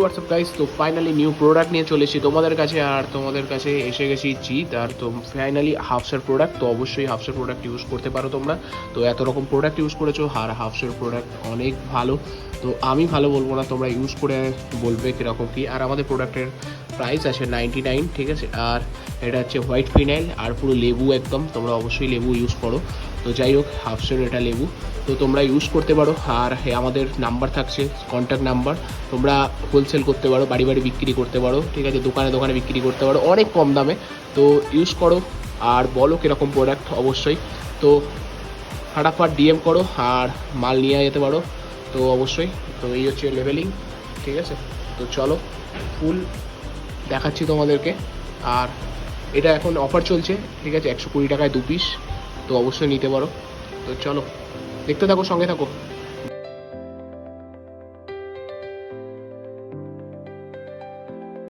WhatsApp guys, তো finally new product নিয়ে চলে এসেছি তোমাদের কাছে। আর তোমাদের কাছে এসে গেছি জিৎ। আর তো ফাইনালি হাফসের প্রোডাক্ট, তো অবশ্যই হাফসের প্রোডাক্ট ইউজ করতে পারো তোমরা। তো এত রকম প্রোডাক্ট ইউজ করেছো, আর হাফসের প্রোডাক্ট অনেক ভালো। তো আমি ভালো বলবো না, তোমরা ইউজ করে বলবে কীরকম কী। আর আমাদের প্রোডাক্টের প্রাইস আছে 99, ঠিক আছে। আর এটা হচ্ছে হোয়াইট ফিনাইল আর পুরো লেবু একদম, তোমরা অবশ্যই লেবু ইউজ করো। তো যাই হোক, হাফসের এটা লেবু, তো তোমরা ইউজ করতে পারো। আর আমাদের নাম্বার থাকছে, কন্ট্যাক্ট নাম্বার, তোমরা হোলসেল করতে পারো, বাড়ি বাড়ি বিক্রি করতে পারো, ঠিক আছে, দোকানে দোকানে বিক্রি করতে পারো অনেক কম দামে। তো ইউজ করো আর বলো কীরকম প্রোডাক্ট অবশ্যই। তো ফাটাফাট ডিএম করো আর মাল নিয়ে যেতে পারো। তো অবশ্যই, তো এই হচ্ছে লেভেলিং, ঠিক আছে। তো চলো ফুল দেখাচ্ছি তোমাদেরকে। আর এটা এখন অফার চলছে, ঠিক আছে, 120 টাকায় 2 পিস। তো অবশ্যই নিতে পারো। তো চলো দেখতে থাকো, সঙ্গে থাকো।